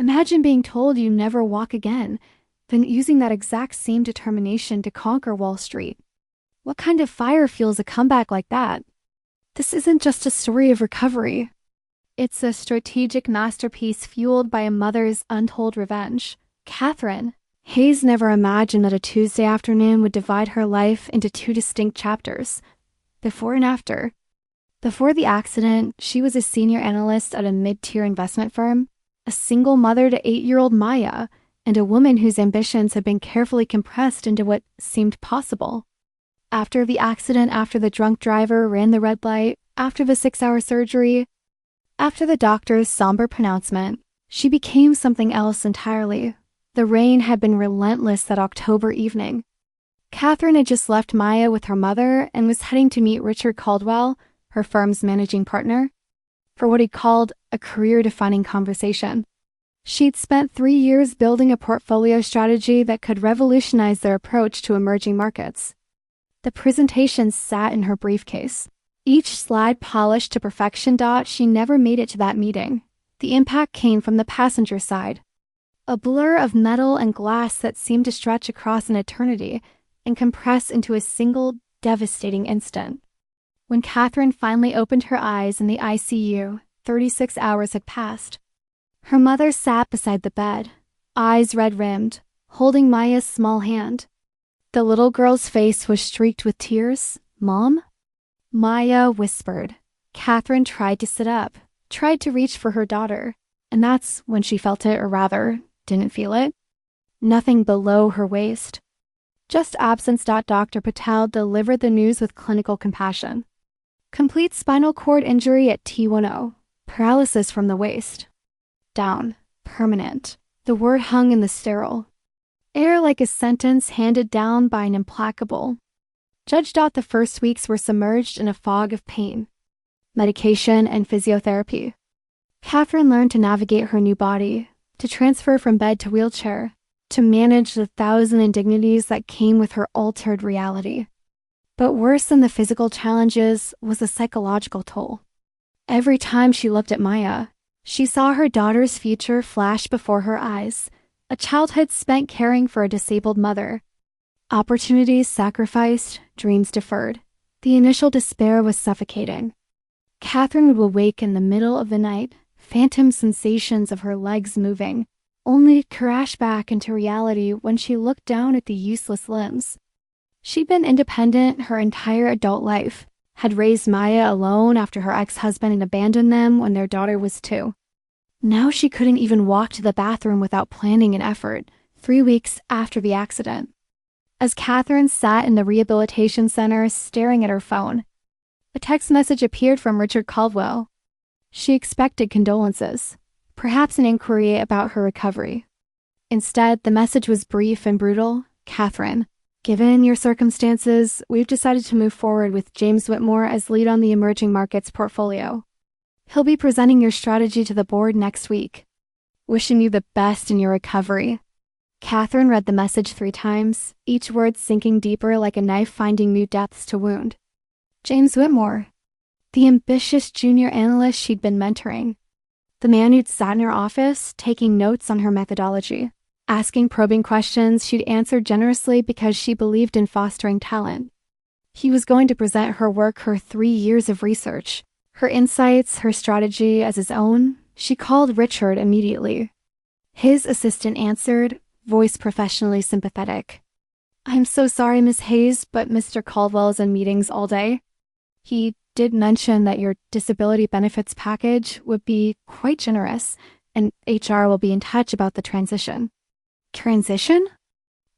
Imagine being told you never walk again, then using that exact same determination to conquer Wall Street. What kind of fire fuels a comeback like that? This isn't just a story of recovery. It's a strategic masterpiece fueled by a mother's untold revenge. Catherine. Hayes never imagined that a Tuesday afternoon would divide her life into two distinct chapters, before and after. Before the accident, she was a senior analyst at a mid-tier investment firm, a single mother to 8-year-old Maya, and a woman whose ambitions had been carefully compressed into what seemed possible. After the accident, after the drunk driver ran the red light, after the 6-hour surgery, after the doctor's somber pronouncement, she became something else entirely. The rain had been relentless that October evening. Catherine had just left Maya with her mother and was heading to meet Richard Caldwell, her firm's managing partner, for what he called a career-defining conversation. She'd spent 3 years building a portfolio strategy that could revolutionize their approach to emerging markets. The presentation sat in her briefcase. Each slide polished to perfection. She never made it to that meeting. The impact came from the passenger side. A blur of metal and glass that seemed to stretch across an eternity and compress into a single devastating instant. When Catherine finally opened her eyes in the ICU, 36 hours had passed. Her mother sat beside the bed, eyes red-rimmed, holding Maya's small hand. The little girl's face was streaked with tears. "Mom?" Maya whispered. Catherine tried to sit up, tried to reach for her daughter, and that's when she felt it, or rather, didn't feel it. Nothing below her waist. Just absence. Dr. Patel delivered the news with clinical compassion. Complete spinal cord injury at T10. Paralysis from the waist. Down. Permanent. The word hung in the sterile air like a sentence handed down by an implacable judge. The first weeks were submerged in a fog of pain, medication, and physiotherapy. Catherine learned to navigate her new body, to transfer from bed to wheelchair, to manage the 1,000 indignities that came with her altered reality. But worse than the physical challenges was the psychological toll. Every time she looked at Maya, she saw her daughter's future flash before her eyes, a childhood spent caring for a disabled mother. Opportunities sacrificed, dreams deferred. The initial despair was suffocating. Catherine would awake in the middle of the night, phantom sensations of her legs moving, only to crash back into reality when she looked down at the useless limbs. She'd been independent her entire adult life, had raised Maya alone after her ex-husband had abandoned them when their daughter was 2. Now she couldn't even walk to the bathroom without planning an effort, 3 weeks after the accident. As Catherine sat in the rehabilitation center staring at her phone, a text message appeared from Richard Caldwell. She expected condolences, perhaps an inquiry about her recovery. Instead, the message was brief and brutal. "Catherine, given your circumstances, we've decided to move forward with James Whitmore as lead on the emerging markets portfolio. He'll be presenting your strategy to the board next week. Wishing you the best in your recovery." Catherine read the message 3 times, each word sinking deeper like a knife finding new depths to wound. James Whitmore, the ambitious junior analyst she'd been mentoring, the man who'd sat in her office taking notes on her methodology, asking probing questions she'd answered generously because she believed in fostering talent. He was going to present her work, her 3 years of research, her insights, her strategy as his own. She called Richard immediately. His assistant answered, voice professionally sympathetic. "I'm so sorry, Miss Hayes, but Mr. Caldwell is in meetings all day. He did mention that your disability benefits package would be quite generous, and HR will be in touch about the transition." "Transition?"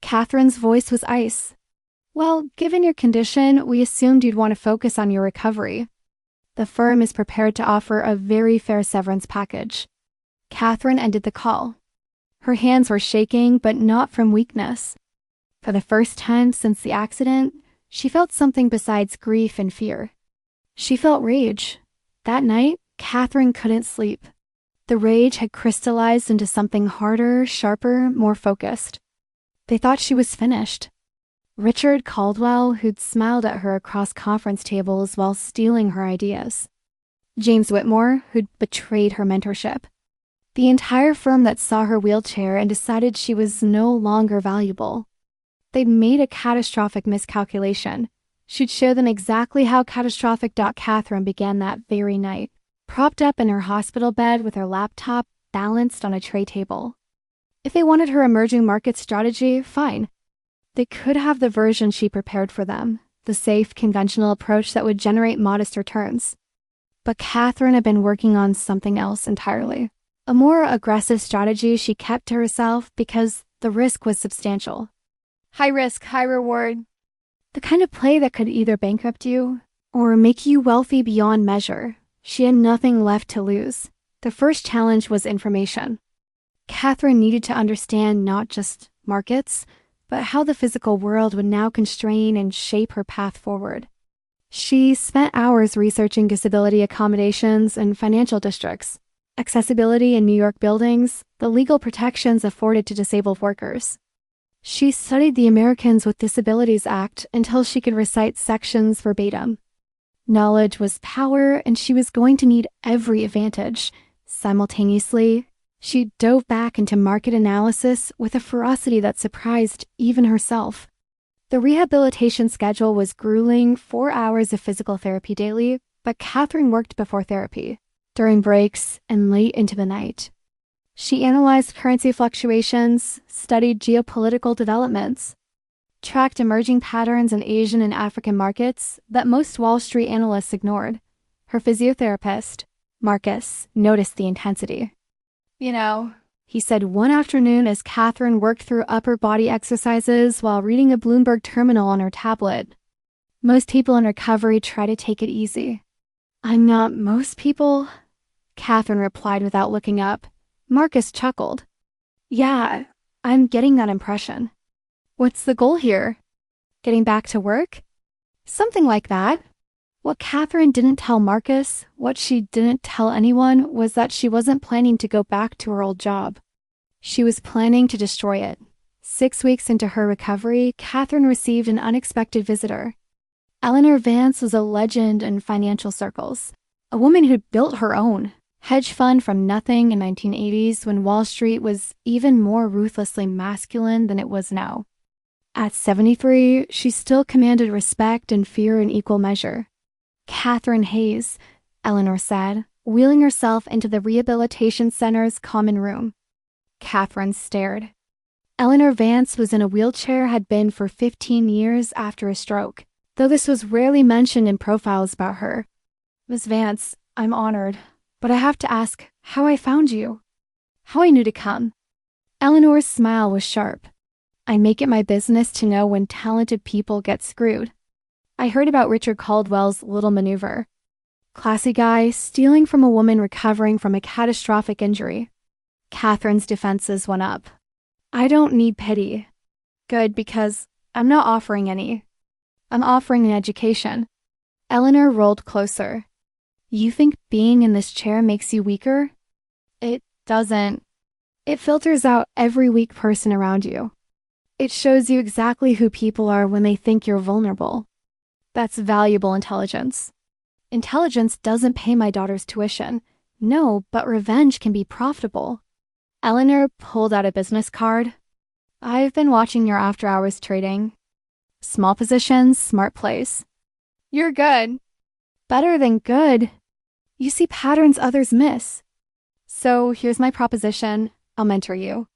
Catherine's voice was ice. "Well, given your condition, we assumed you'd want to focus on your recovery. The firm is prepared to offer a very fair severance package." Catherine ended the call. Her hands were shaking, but not from weakness. For the first time since the accident, she felt something besides grief and fear. She felt rage. That night, Catherine couldn't sleep. The rage had crystallized into something harder, sharper, more focused. They thought she was finished. Richard Caldwell, who'd smiled at her across conference tables while stealing her ideas. James Whitmore, who'd betrayed her mentorship. The entire firm that saw her wheelchair and decided she was no longer valuable. They'd made a catastrophic miscalculation. She'd show them exactly how catastrophic. Catherine began that very night, propped up in her hospital bed with her laptop balanced on a tray table. If they wanted her emerging market strategy, fine. They could have the version she prepared for them, the safe, conventional approach that would generate modest returns. But Catherine had been working on something else entirely. A more aggressive strategy she kept to herself because the risk was substantial. High risk, high reward. The kind of play that could either bankrupt you or make you wealthy beyond measure. She had nothing left to lose. The first challenge was information. Catherine needed to understand not just markets, but how the physical world would now constrain and shape her path forward. She spent hours researching disability accommodations and financial districts, accessibility in New York buildings, the legal protections afforded to disabled workers. She studied the Americans with Disabilities Act until she could recite sections verbatim. Knowledge was power, and she was going to need every advantage. Simultaneously, she dove back into market analysis with a ferocity that surprised even herself. The rehabilitation schedule was grueling, 4 hours of physical therapy daily, but Catherine worked before therapy, during breaks, and late into the night. She analyzed currency fluctuations, studied geopolitical developments, tracked emerging patterns in Asian and African markets that most Wall Street analysts ignored. Her physiotherapist, Marcus, noticed the intensity. He said one afternoon as Catherine worked through upper body exercises while reading a Bloomberg terminal on her tablet. Most people in recovery try to take it easy. I'm not most people, Catherine replied without looking up. Marcus chuckled. Yeah, I'm getting that impression. What's the goal here? Getting back to work? Something like that. What Catherine didn't tell Marcus, what she didn't tell anyone, was that she wasn't planning to go back to her old job. She was planning to destroy it. 6 weeks into her recovery, Catherine received an unexpected visitor. Eleanor Vance was a legend in financial circles, a woman who'd built her own hedge fund from nothing in 1980s when Wall Street was even more ruthlessly masculine than it was now. At 73, she still commanded respect and fear in equal measure. Catherine Hayes, Eleanor said, wheeling herself into the rehabilitation center's common room. Catherine stared. Eleanor Vance was in a wheelchair, had been for 15 years after a stroke, though this was rarely mentioned in profiles about her. Miss Vance, I'm honored, but I have to ask how I found you, how I knew to come. Eleanor's smile was sharp. I make it my business to know when talented people get screwed. I heard about Richard Caldwell's little maneuver. Classy guy stealing from a woman recovering from a catastrophic injury. Catherine's defenses went up. I don't need pity. Good, because I'm not offering any. I'm offering an education. Eleanor rolled closer. You think being in this chair makes you weaker? It doesn't. It filters out every weak person around you. It shows you exactly who people are when they think you're vulnerable. That's valuable intelligence. Intelligence doesn't pay my daughter's tuition. No, but revenge can be profitable. Eleanor pulled out a business card. I've been watching your after-hours trading. Small positions, smart plays. You're good. Better than good. You see patterns others miss. So here's my proposition. I'll mentor you.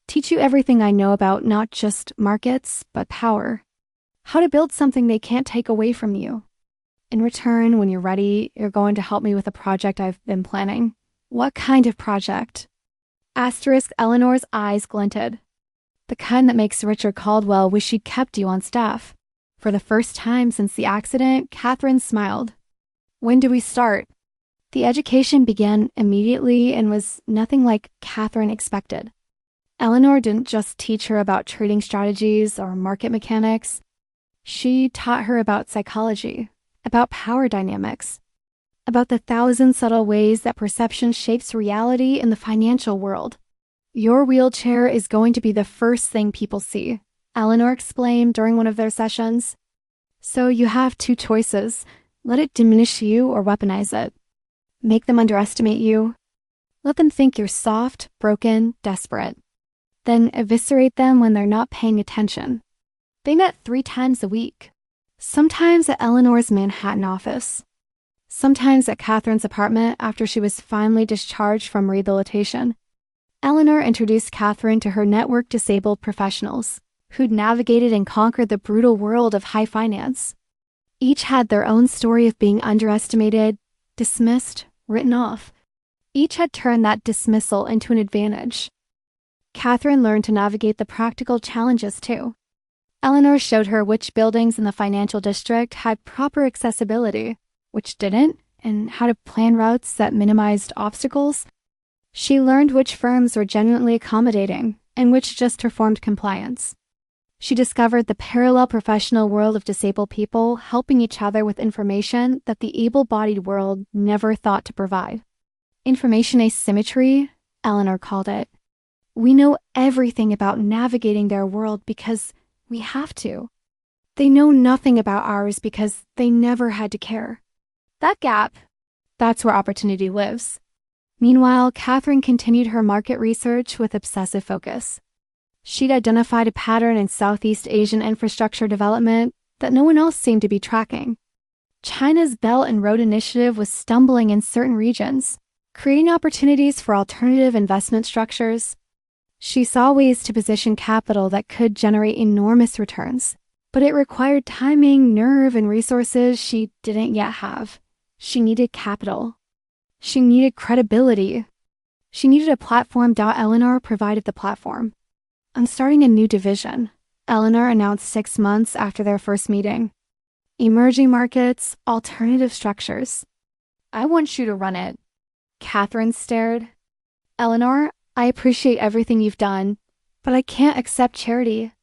Teach you everything I know about not just markets, but power. How to build something they can't take away from you. In return, when you're ready, you're going to help me with a project I've been planning. What kind of project? Asterisk Eleanor's eyes glinted. The kind that makes Richard Caldwell wish she'd kept you on staff. For the first time since the accident, Catherine smiled. When do we start? The education began immediately and was nothing like Catherine expected. Eleanor didn't just teach her about trading strategies or market mechanics. She taught her about psychology, about power dynamics, about the 1,000 subtle ways that perception shapes reality in the financial world. Your wheelchair is going to be the first thing people see, Eleanor explained during one of their sessions. So you have 2 choices. Let it diminish you or weaponize it. Make them underestimate you. Let them think you're soft, broken, desperate. Then eviscerate them when they're not paying attention. They met 3 times a week. Sometimes at Eleanor's Manhattan office. Sometimes at Catherine's apartment after she was finally discharged from rehabilitation. Eleanor introduced Catherine to her network disabled professionals who'd navigated and conquered the brutal world of high finance. Each had their own story of being underestimated, dismissed, written off. Each had turned that dismissal into an advantage. Catherine learned to navigate the practical challenges too. Eleanor showed her which buildings in the financial district had proper accessibility, which didn't, and how to plan routes that minimized obstacles. She learned which firms were genuinely accommodating and which just performed compliance. She discovered the parallel professional world of disabled people helping each other with information that the able-bodied world never thought to provide. Information asymmetry, Eleanor called it. We know everything about navigating their world because we have to. They know nothing about ours because they never had to care. That gap, that's where opportunity lives. Meanwhile, Catherine continued her market research with obsessive focus. She'd identified a pattern in Southeast Asian infrastructure development that no one else seemed to be tracking. China's Belt and Road Initiative was stumbling in certain regions, creating opportunities for alternative investment structures. She saw ways to position capital that could generate enormous returns, but it required timing, nerve, and resources she didn't yet have. She needed capital. She needed credibility. She needed a platform. Eleanor provided the platform. I'm starting a new division, Eleanor announced 6 months after their first meeting. Emerging markets, alternative structures. I want you to run it. Catherine stared. Eleanor, I appreciate everything you've done, but I can't accept charity.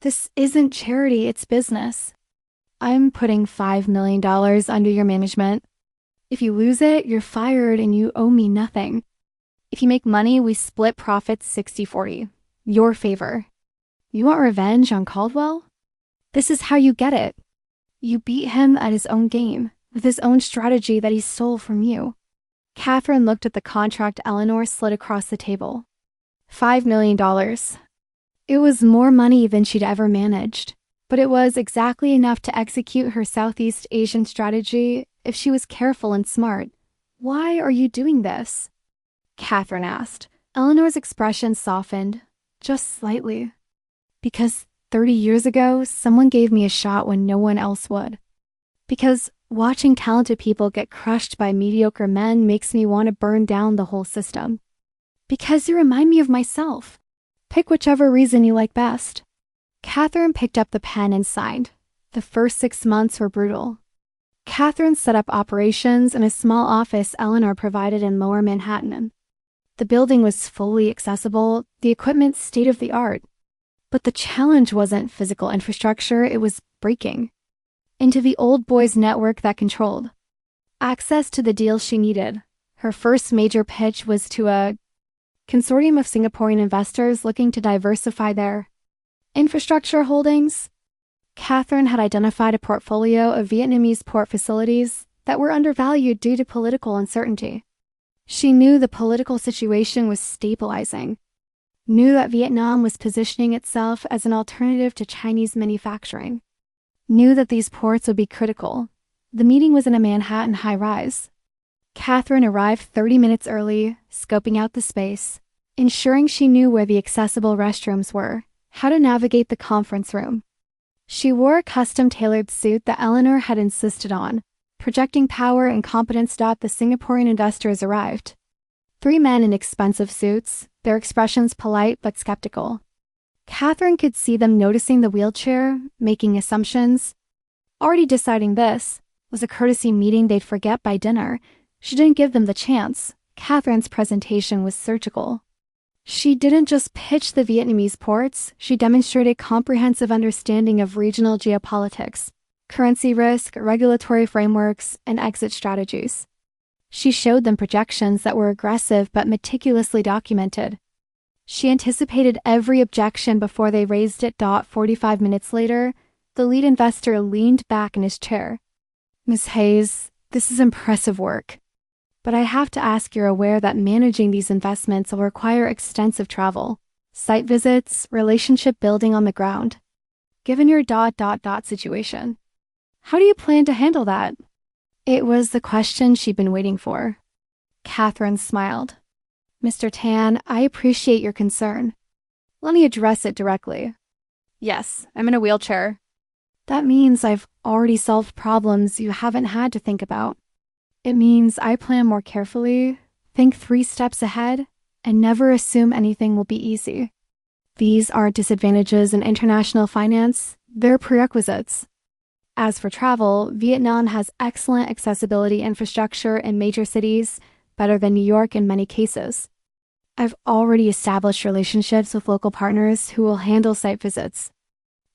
This isn't charity, it's business. I'm putting $5 million under your management. If you lose it, you're fired and you owe me nothing. If you make money, we split profits 60-40. Your favor. You want revenge on Caldwell? This is how you get it. You beat him at his own game, with his own strategy that he stole from you. Catherine looked at the contract Eleanor slid across the table. $5 million. It was more money than she'd ever managed, but it was exactly enough to execute her Southeast Asian strategy if she was careful and smart. Why are you doing this? Catherine asked. Eleanor's expression softened, just slightly. Because 30 years ago, someone gave me a shot when no one else would. Because watching talented people get crushed by mediocre men makes me want to burn down the whole system. Because you remind me of myself. Pick whichever reason you like best. Catherine picked up the pen and signed. The first 6 months were brutal. Catherine set up operations in a small office Eleanor provided in Lower Manhattan. The building was fully accessible, the equipment state-of-the-art. But the challenge wasn't physical infrastructure, it was breaking into the old boys network that controlled access to the deals she needed. Her first major pitch was to a consortium of Singaporean investors looking to diversify their infrastructure holdings. Catherine had identified a portfolio of Vietnamese port facilities that were undervalued due to political uncertainty. She knew the political situation was stabilizing, knew that Vietnam was positioning itself as an alternative to Chinese manufacturing, knew that these ports would be critical. The meeting was in a Manhattan high-rise. Catherine arrived 30 minutes early, scoping out the space, ensuring she knew where the accessible restrooms were, how to navigate the conference room. She wore a custom-tailored suit that Eleanor had insisted on, projecting power and competence. The Singaporean investors arrived. 3 men in expensive suits, their expressions polite but skeptical. Catherine could see them noticing the wheelchair, making assumptions. Already deciding this was a courtesy meeting they'd forget by dinner. She didn't give them the chance. Catherine's presentation was surgical. She didn't just pitch the Vietnamese ports, she demonstrated comprehensive understanding of regional geopolitics, currency risk, regulatory frameworks, and exit strategies. She showed them projections that were aggressive but meticulously documented. She anticipated every objection before they raised it. 45 minutes later, the lead investor leaned back in his chair. Ms. Hayes, this is impressive work. But I have to ask you're aware that managing these investments will require extensive travel, site visits, relationship building on the ground. Given your situation, how do you plan to handle that? It was the question she'd been waiting for. Catherine smiled. Mr. Tan, I appreciate your concern. Let me address it directly. Yes, I'm in a wheelchair. That means I've already solved problems you haven't had to think about. It means I plan more carefully, think 3 steps ahead, and never assume anything will be easy. These aren't disadvantages in international finance, they're prerequisites. As for travel, Vietnam has excellent accessibility infrastructure in major cities, better than New York in many cases. I've already established relationships with local partners who will handle site visits.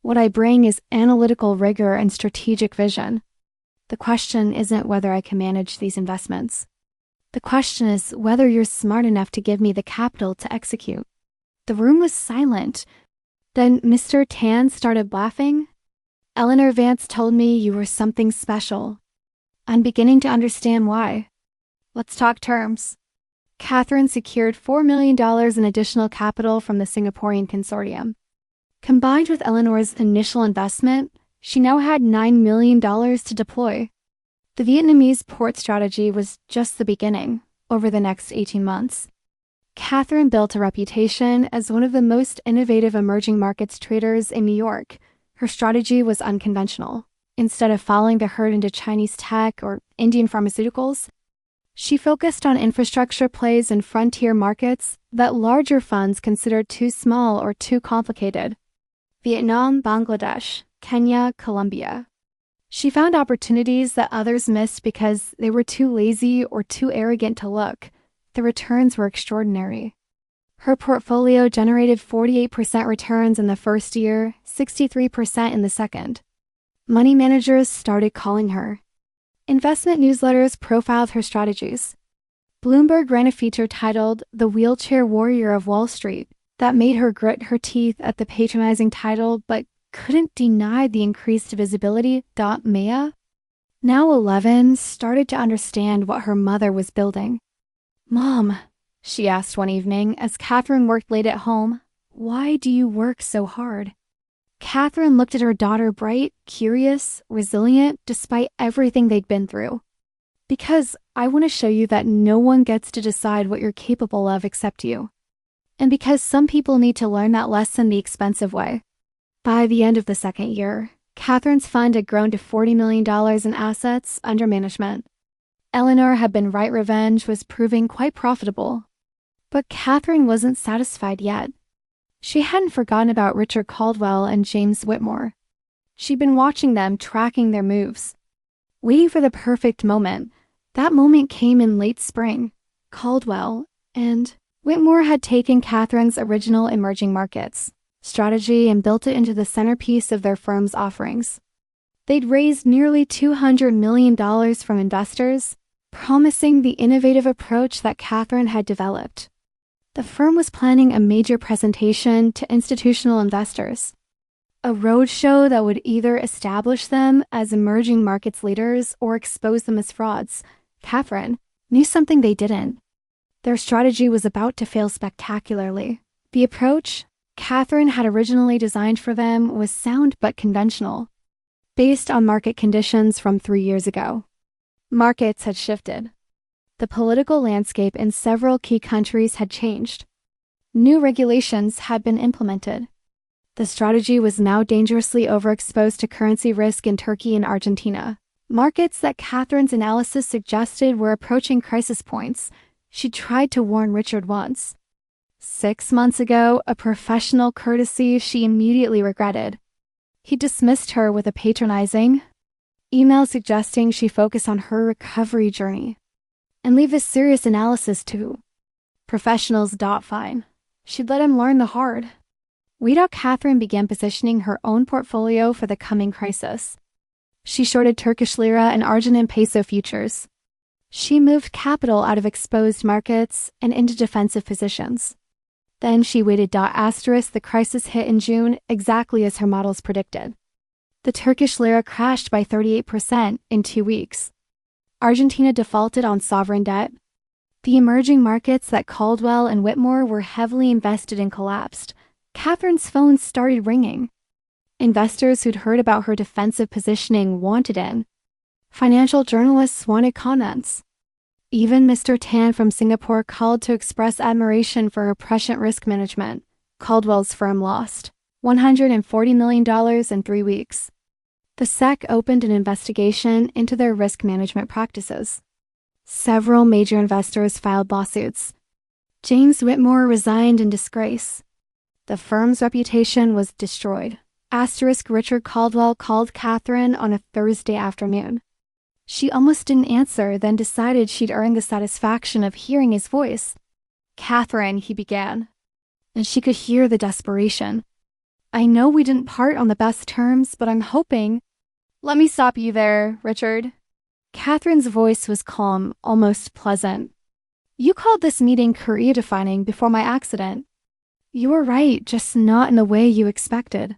What I bring is analytical rigor and strategic vision. The question isn't whether I can manage these investments. The question is whether you're smart enough to give me the capital to execute. The room was silent. Then Mr. Tan started laughing. Eleanor Vance told me you were something special. I'm beginning to understand why. Let's talk terms. Catherine secured $4 million in additional capital from the Singaporean consortium. Combined with Eleanor's initial investment, she now had $9 million to deploy. The Vietnamese port strategy was just the beginning. Over the next 18 months, Catherine built a reputation as one of the most innovative emerging markets traders in New York. Her strategy was unconventional. Instead of following the herd into Chinese tech or Indian pharmaceuticals, she focused on infrastructure plays in frontier markets that larger funds considered too small or too complicated. Vietnam, Bangladesh, Kenya, Colombia. She found opportunities that others missed because they were too lazy or too arrogant to look. The returns were extraordinary. Her portfolio generated 48% returns in the first year, 63% in the second. Money managers started calling her. Investment newsletters profiled her strategies. Bloomberg ran a feature titled The Wheelchair Warrior of Wall Street that made her grit her teeth at the patronizing title but couldn't deny the increased visibility. Maya, now 11, started to understand what her mother was building. Mom, she asked one evening as Catherine worked late at home, why do you work so hard? Catherine looked at her daughter bright, curious, resilient, despite everything they'd been through. Because I want to show you that no one gets to decide what you're capable of except you. And because some people need to learn that lesson the expensive way. By the end of the second year, Catherine's fund had grown to $40 million in assets under management. Eleanor had been right, revenge was proving quite profitable. But Catherine wasn't satisfied yet. She hadn't forgotten about Richard Caldwell and James Whitmore. She'd been watching them, tracking their moves, waiting for the perfect moment. That moment came in late spring. Caldwell and Whitmore had taken Catherine's original emerging markets strategy and built it into the centerpiece of their firm's offerings. They'd raised nearly $200 million from investors, promising the innovative approach that Catherine had developed. The firm was planning a major presentation to institutional investors, a roadshow that would either establish them as emerging markets leaders or expose them as frauds. Catherine knew something they didn't. Their strategy was about to fail spectacularly. The approach Catherine had originally designed for them was sound but conventional, based on market conditions from 3 years ago. Markets had shifted. The political landscape in several key countries had changed. New regulations had been implemented. The strategy was now dangerously overexposed to currency risk in Turkey and Argentina. Markets that Catherine's analysis suggested were approaching crisis points. She tried to warn Richard once. 6 months ago, a professional courtesy she immediately regretted. He dismissed her with a patronizing email suggesting she focus on her recovery journey and leave this serious analysis to professionals. Fine. She'd let him learn the hard. Catherine began positioning her own portfolio for the coming crisis. She shorted Turkish lira and Argentine peso futures. She moved capital out of exposed markets and into defensive positions. Then she waited. The crisis hit in June exactly as her models predicted. The Turkish lira crashed by 38% in 2 weeks. Argentina defaulted on sovereign debt, The emerging markets that Caldwell and Whitmore were heavily invested in collapsed. Catherine's phone started ringing. Investors who'd heard about her defensive positioning wanted in. Financial journalists wanted comments. Even Mr. Tan from Singapore called to express admiration for her prescient risk management. Caldwell's firm lost $140 million in 3 weeks. The SEC opened an investigation into their risk management practices. Several major investors filed lawsuits. James Whitmore resigned in disgrace. The firm's reputation was destroyed. Richard Caldwell called Catherine on a Thursday afternoon. She almost didn't answer, then decided she'd earned the satisfaction of hearing his voice. "Catherine," he began, and she could hear the desperation. "I know we didn't part on the best terms, but I'm hoping—" "Let me stop you there, Richard." Catherine's voice was calm, almost pleasant. "You called this meeting career-defining before my accident. You were right, just not in the way you expected.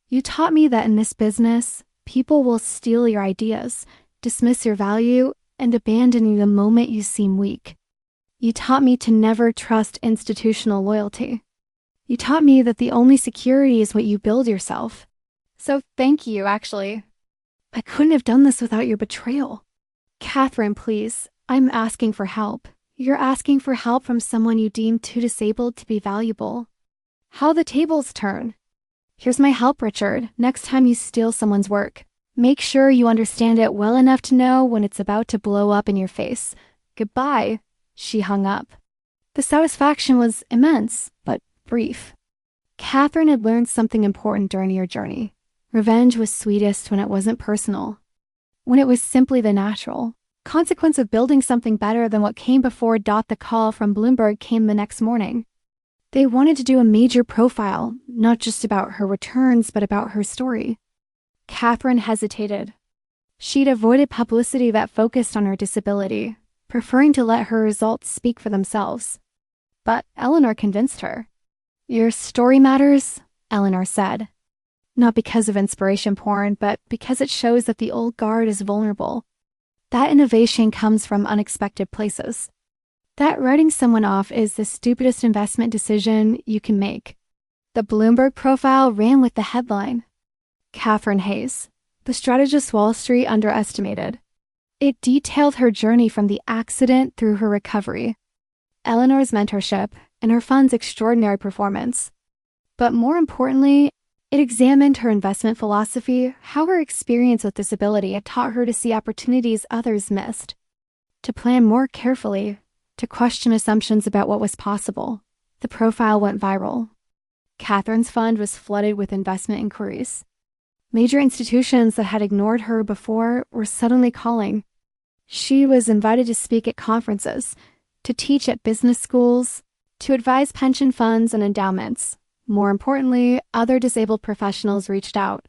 You taught me that in this business, people will steal your ideas, dismiss your value, and abandon you the moment you seem weak. You taught me to never trust institutional loyalty. You taught me that the only security is what you build yourself. So thank you, actually. I couldn't have done this without your betrayal. Catherine, please, I'm asking for help. You're asking for help from someone you deem too disabled to be valuable. How the tables turn. Here's my help, Richard. Next time you steal someone's work, make sure you understand it well enough to know when it's about to blow up in your face. Goodbye." She hung up. The satisfaction was immense, but brief. Catherine had learned something important during her journey. Revenge was sweetest when it wasn't personal, when it was simply the natural consequence of building something better than what came before. The call from Bloomberg came the next morning. They wanted to do a major profile, not just about her returns, but about her story. Catherine hesitated. She'd avoided publicity that focused on her disability, preferring to let her results speak for themselves. But Eleanor convinced her. "Your story matters," Eleanor said. Not because of inspiration porn, but because it shows that the old guard is vulnerable. That innovation comes from unexpected places. That writing someone off is the stupidest investment decision you can make. The Bloomberg profile ran with the headline, "Catherine Hayes, the strategist Wall Street underestimated." It detailed her journey from the accident through her recovery, Eleanor's mentorship, and her fund's extraordinary performance. But more importantly, it examined her investment philosophy, how her experience with disability had taught her to see opportunities others missed, to plan more carefully, to question assumptions about what was possible. The profile went viral. Catherine's fund was flooded with investment inquiries. Major institutions that had ignored her before were suddenly calling. She was invited to speak at conferences, to teach at business schools, to advise pension funds and endowments. More importantly, other disabled professionals reached out.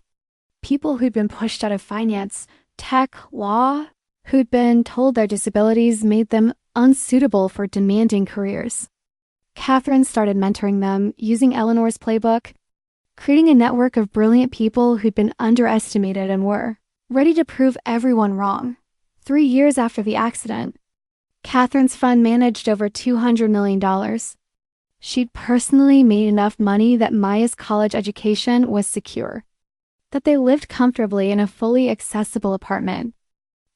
People who'd been pushed out of finance, tech, law, who'd been told their disabilities made them unsuitable for demanding careers. Catherine started mentoring them, using Eleanor's playbook, creating a network of brilliant people who'd been underestimated and were ready to prove everyone wrong. 3 years after the accident, Catherine's fund managed over $200 million. She'd personally made enough money that Maya's college education was secure, that they lived comfortably in a fully accessible apartment,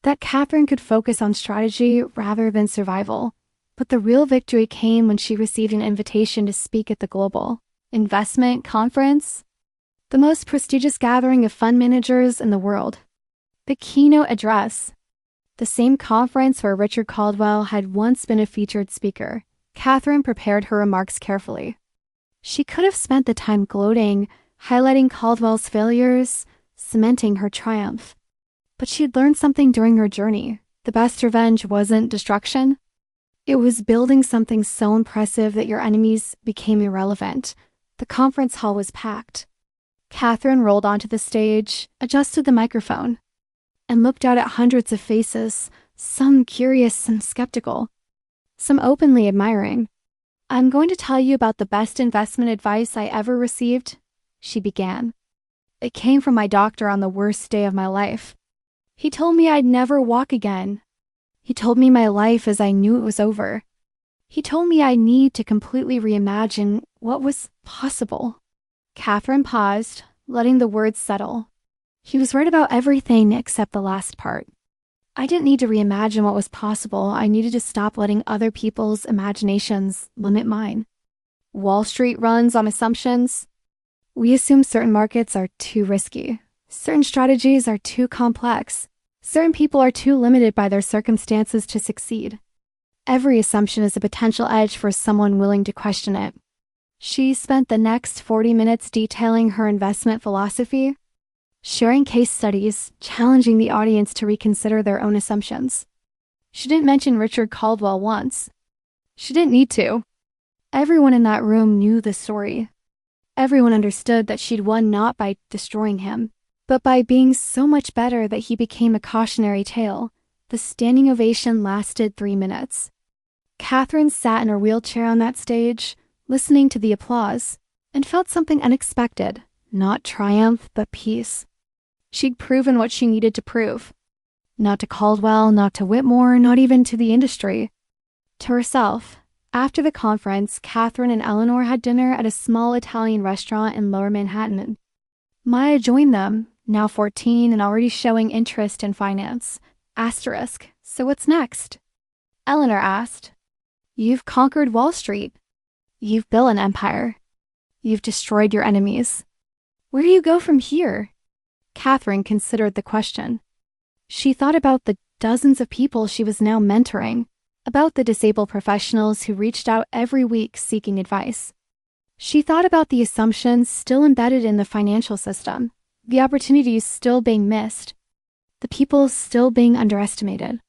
that Catherine could focus on strategy rather than survival. But the real victory came when she received an invitation to speak at the Global Investment Conference, the most prestigious gathering of fund managers in the world. The keynote address, the same conference where Richard Caldwell had once been a featured speaker. Catherine prepared her remarks carefully. She could have spent the time gloating, highlighting Caldwell's failures, cementing her triumph. But she'd learned something during her journey. The best revenge wasn't destruction. It was building something so impressive that your enemies became irrelevant. The conference hall was packed. Catherine rolled onto the stage, adjusted the microphone, and looked out at hundreds of faces, some curious, some skeptical, some openly admiring. "I'm going to tell you about the best investment advice I ever received," she began. "It came from my doctor on the worst day of my life. He told me I'd never walk again. He told me my life as I knew it was over. He told me I need to completely reimagine what was possible. Catherine paused, letting the words settle. He was right about everything except the last part. I didn't need to reimagine what was possible. I needed to stop letting other people's imaginations limit mine. Wall Street runs on assumptions. We assume certain markets are too risky. Certain strategies are too complex. Certain people are too limited by their circumstances to succeed. Every assumption is a potential edge for someone willing to question it. She spent the next 40 minutes detailing her investment philosophy, sharing case studies, challenging the audience to reconsider their own assumptions. She didn't mention Richard Caldwell once. She didn't need to. Everyone in that room knew the story. Everyone understood that she'd won not by destroying him, but by being so much better that he became a cautionary tale. The standing ovation lasted 3 minutes. Catherine sat in her wheelchair on that stage, listening to the applause, and felt something unexpected, not triumph, but peace. She'd proven what she needed to prove. Not to Caldwell, not to Whitmore, not even to the industry. To herself. After the conference, Catherine and Eleanor had dinner at a small Italian restaurant in Lower Manhattan. Maya joined them, now 14 and already showing interest in finance. Asterisk. So what's next? Eleanor asked. You've conquered Wall Street. You've built an empire. You've destroyed your enemies. Where do you go from here? Catherine considered the question. She thought about the dozens of people she was now mentoring, about the disabled professionals who reached out every week seeking advice. She thought about the assumptions still embedded in the financial system, the opportunities still being missed, the people still being underestimated.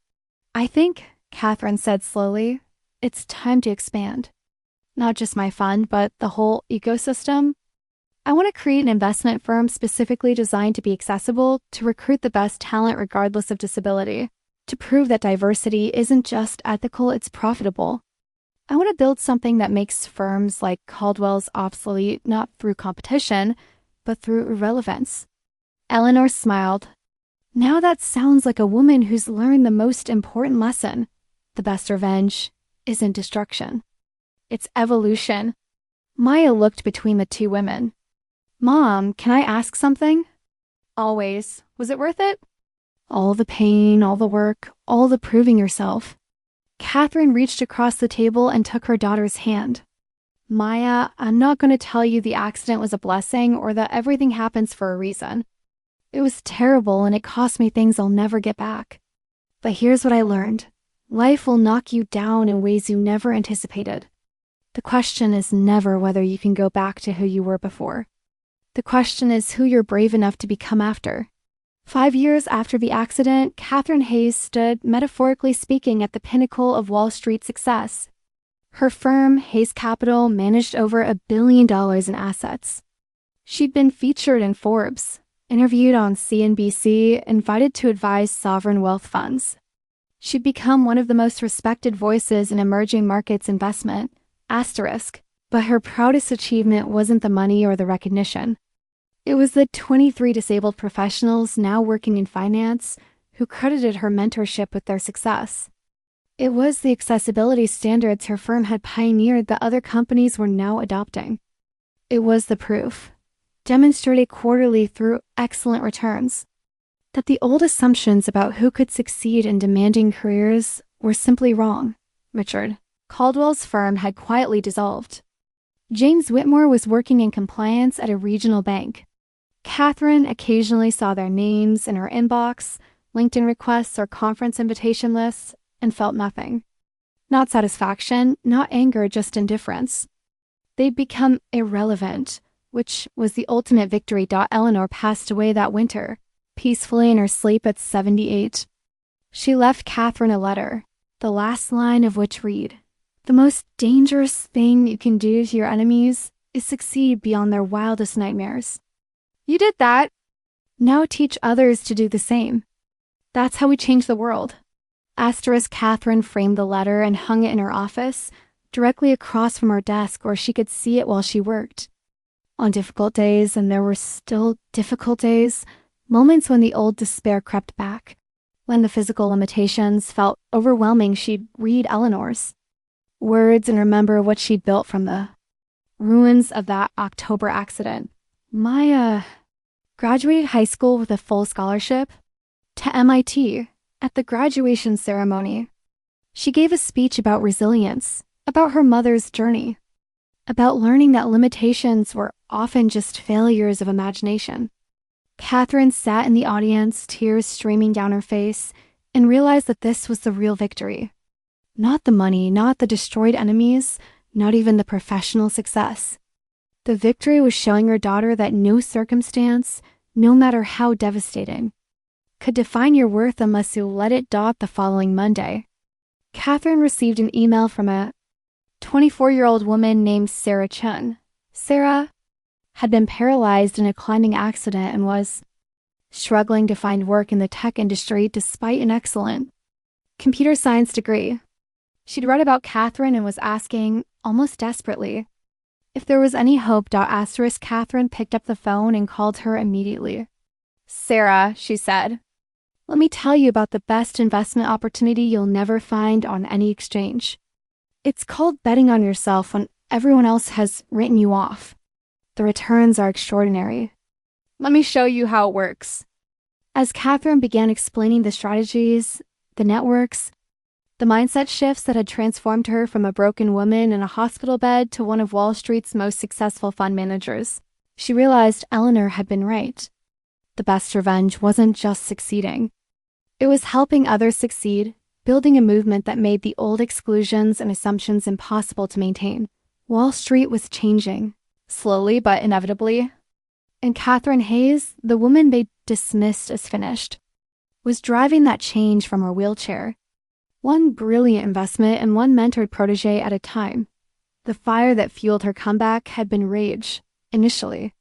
I think, Catherine said slowly, it's time to expand. Not just my fund, but the whole ecosystem. I want to create an investment firm specifically designed to be accessible, to recruit the best talent regardless of disability, to prove that diversity isn't just ethical, it's profitable. I want to build something that makes firms like Caldwell's obsolete not through competition, but through irrelevance. Eleanor smiled. Now that sounds like a woman who's learned the most important lesson. The best revenge isn't destruction. It's evolution. Maya looked between the two women. Mom, can I ask something? Always. Was it worth it? All the pain, all the work, all the proving yourself. Catherine reached across the table and took her daughter's hand. Maya, I'm not going to tell you the accident was a blessing or that everything happens for a reason. It was terrible and it cost me things I'll never get back. But here's what I learned. Life will knock you down in ways you never anticipated. The question is never whether you can go back to who you were before. The question is who you're brave enough to become after. 5 years after the accident, Catherine Hayes stood, metaphorically speaking, at the pinnacle of Wall Street success. Her firm, Hayes Capital, managed over $1 billion in assets. She'd been featured in Forbes, interviewed on CNBC, invited to advise sovereign wealth funds. She'd become one of the most respected voices in emerging markets investment, asterisk, but her proudest achievement wasn't the money or the recognition. It was the 23 disabled professionals now working in finance who credited her mentorship with their success. It was the accessibility standards her firm had pioneered that other companies were now adopting. It was the proof, demonstrated quarterly through excellent returns, that the old assumptions about who could succeed in demanding careers were simply wrong. Richard Caldwell's firm had quietly dissolved. James Whitmore was working in compliance at a regional bank. Catherine occasionally saw their names in her inbox, LinkedIn requests, or conference invitation lists, and felt nothing. Not satisfaction, not anger, just indifference. They'd become irrelevant, which was the ultimate victory. Eleanor passed away that winter, peacefully in her sleep at 78. She left Catherine a letter, the last line of which read, "The most dangerous thing you can do to your enemies is succeed beyond their wildest nightmares. You did that. Now teach others to do the same. That's how we change the world." Asterisk Catherine framed the letter and hung it in her office, directly across from her desk where she could see it while she worked. On difficult days, and there were still difficult days, moments when the old despair crept back, when the physical limitations felt overwhelming, she'd read Eleanor's. words and remember what she'd built from the ruins of that October accident. Maya graduated high school with a full scholarship to MIT. At the graduation ceremony, she gave a speech about resilience, about her mother's journey, about learning that limitations were often just failures of imagination. Catherine sat in the audience, tears streaming down her face, and realized that this was the real victory. Not the money, not the destroyed enemies, not even the professional success. The victory was showing her daughter that no circumstance, no matter how devastating, could define your worth unless you let it dot the following Monday. Catherine received an email from a 24-year-old woman named Sarah Chun. Sarah had been paralyzed in a climbing accident and was struggling to find work in the tech industry despite an excellent computer science degree. She'd read about Catherine and was asking, almost desperately, if there was any hope. Catherine picked up the phone and called her immediately. Sarah, she said, let me tell you about the best investment opportunity you'll never find on any exchange. It's called betting on yourself when everyone else has written you off. The returns are extraordinary. Let me show you how it works. As Catherine began explaining the strategies, the networks, the mindset shifts that had transformed her from a broken woman in a hospital bed to one of Wall Street's most successful fund managers, she realized Eleanor had been right. The best revenge wasn't just succeeding. It was helping others succeed, building a movement that made the old exclusions and assumptions impossible to maintain. Wall Street was changing, slowly but inevitably. And Catherine Hayes, the woman they dismissed as finished, was driving that change from her wheelchair. One brilliant investment and one mentored protege at a time. The fire that fueled her comeback had been rage, initially.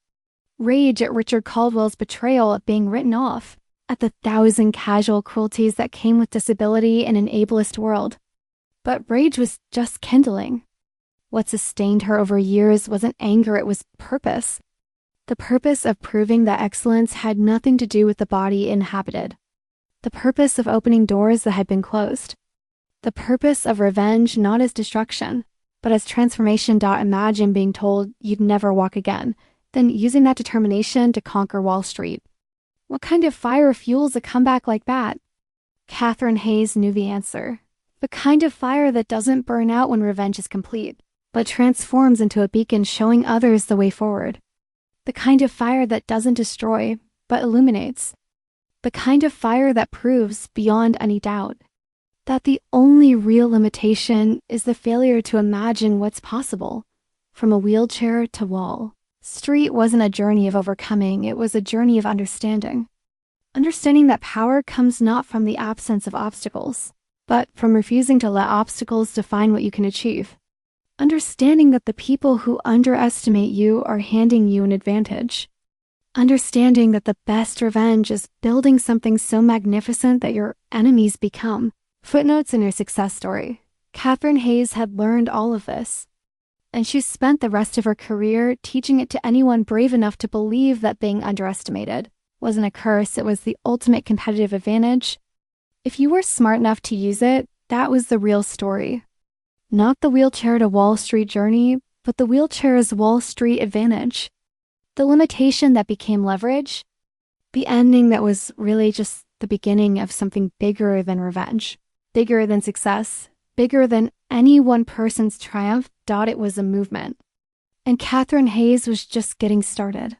Rage at Richard Caldwell's betrayal of being written off, at the 1,000 casual cruelties that came with disability in an ableist world. But rage was just kindling. What sustained her over years wasn't anger, it was purpose. The purpose of proving that excellence had nothing to do with the body inhabited. The purpose of opening doors that had been closed. The purpose of revenge not as destruction, but as transformation. Imagine being told you'd never walk again, then using that determination to conquer Wall Street. What kind of fire fuels a comeback like that? Catherine Hayes knew the answer. The kind of fire that doesn't burn out when revenge is complete, but transforms into a beacon showing others the way forward. The kind of fire that doesn't destroy, but illuminates. The kind of fire that proves, beyond any doubt, that the only real limitation is the failure to imagine what's possible. From a wheelchair to Wall Street wasn't a journey of overcoming, it was a journey of understanding. Understanding that power comes not from the absence of obstacles, but from refusing to let obstacles define what you can achieve. Understanding that the people who underestimate you are handing you an advantage. Understanding that the best revenge is building something so magnificent that your enemies become footnotes in your success story. Catherine Hayes had learned all of this, and she spent the rest of her career teaching it to anyone brave enough to believe that being underestimated wasn't a curse, it was the ultimate competitive advantage. If you were smart enough to use it, that was the real story. Not the wheelchair to Wall Street journey, but the wheelchair's Wall Street advantage. The limitation that became leverage. The ending that was really just the beginning of something bigger than revenge. Bigger than success. Bigger than any one person's triumph. It was a movement. And Catherine Hayes was just getting started.